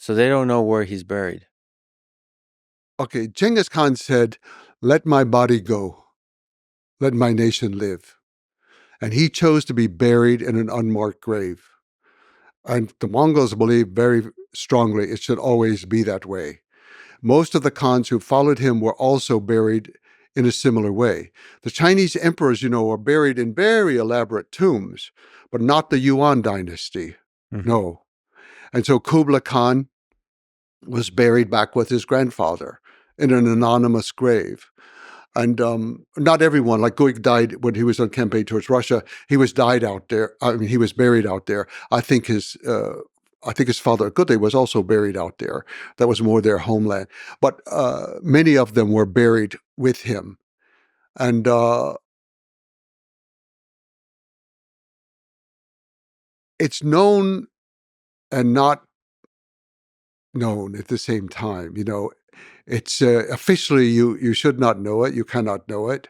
So they don't know where he's buried. Okay, Genghis Khan said, "Let my body go. Let my nation live." And he chose to be buried in an unmarked grave. And the Mongols believe very strongly it should always be that way. Most of the Khans who followed him were also buried in a similar way. The Chinese emperors, are buried in very elaborate tombs, but not the Yuan dynasty. Mhm. No. And so Kublai Khan was buried back with his grandfather in an anonymous grave. And not everyone, like Guig died when he was on campaign towards Russia. He was buried out there. I think his father Gudde was also buried out there. That was more their homeland. But many of them were buried with him, and it's known and not known at the same time. It's officially you should not know it. You cannot know it.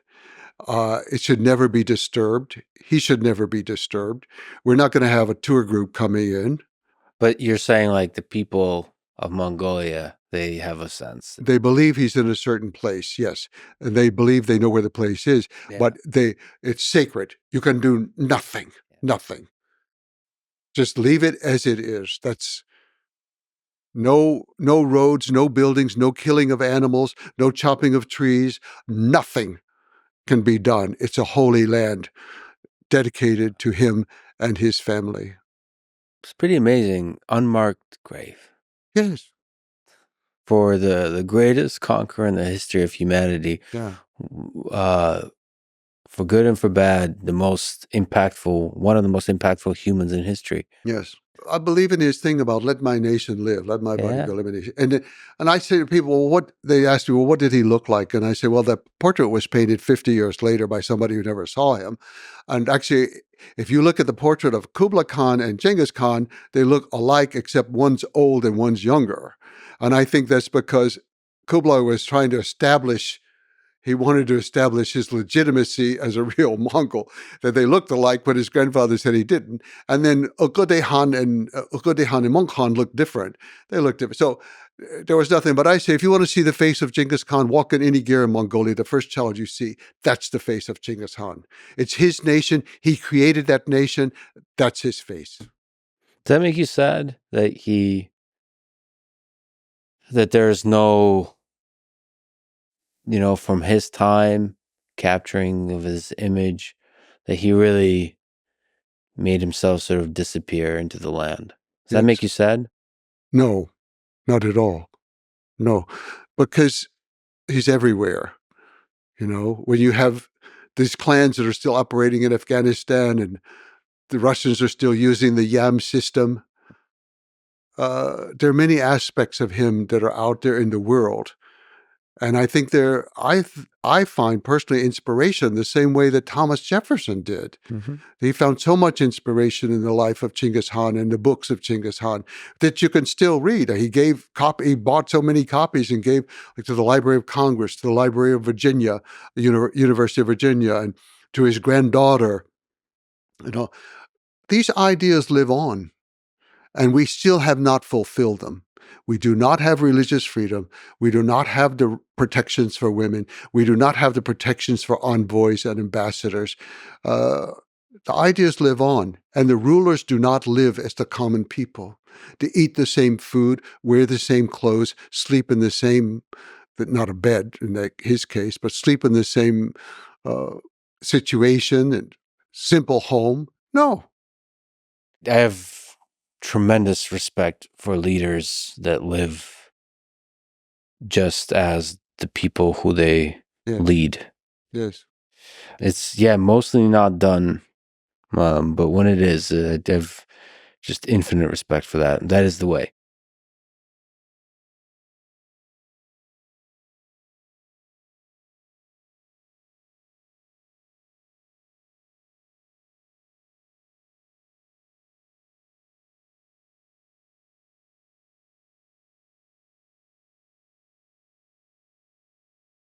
It should never be disturbed. He should never be disturbed. We're not going to have a tour group coming in. But you're saying like the people of Mongolia, they have a sense. They believe he's in a certain place, yes. And they believe they know where the place is, but it's sacred. You can do nothing. Just leave it as it is. That's no roads, no buildings, no killing of animals, no chopping of trees, nothing can be done. It's a holy land dedicated to him and his family. It's pretty amazing. Unmarked grave. Yes. For the greatest conqueror in the history of humanity. Yeah. For good and for bad, one of the most impactful humans in history. Yes. I believe in his thing about let my nation live, let my body go, let my nation. And I say to people, they ask me, what did he look like? And I say, well, that portrait was painted 50 years later by somebody who never saw him. And actually, if you look at the portrait of Kublai Khan and Genghis Khan, they look alike, except one's old and one's younger. And I think that's because Kublai was trying to he wanted to establish his legitimacy as a real Mongol, that they looked alike, but his grandfather said he didn't. And then Ukode Han and Mong Khan looked different. They looked different. So there was nothing. But I say, if you want to see the face of Genghis Khan, walk in any gear in Mongolia, the first challenge you see, that's the face of Genghis Khan. It's his nation. He created that nation. That's his face. Does that make you sad that there's no, from his time capturing of his image, that he really made himself sort of disappear into the land? Does that make you sad? No, not at all. No, because he's everywhere. When you have these clans that are still operating in Afghanistan and the Russians are still using the YAM system, there are many aspects of him that are out there in the world. And I think I find personally inspiration the same way that Thomas Jefferson did. Mm-hmm. He found so much inspiration in the life of Genghis Khan and the books of Genghis Khan that you can still read. He bought so many copies and gave to the Library of Congress, to the Library of Virginia, the University of Virginia, and to his granddaughter. These ideas live on, and we still have not fulfilled them. We do not have religious freedom. We do not have the protections for women. We do not have the protections for envoys and ambassadors. The ideas live on, and the rulers do not live as the common people. They eat the same food, wear the same clothes, sleep in the same, not a bed in his case, but sleep in the same situation and simple home. No. I have tremendous respect for leaders that live just as the people who they lead. Yes. It's, mostly not done. But when it is, I have just infinite respect for that. That is the way.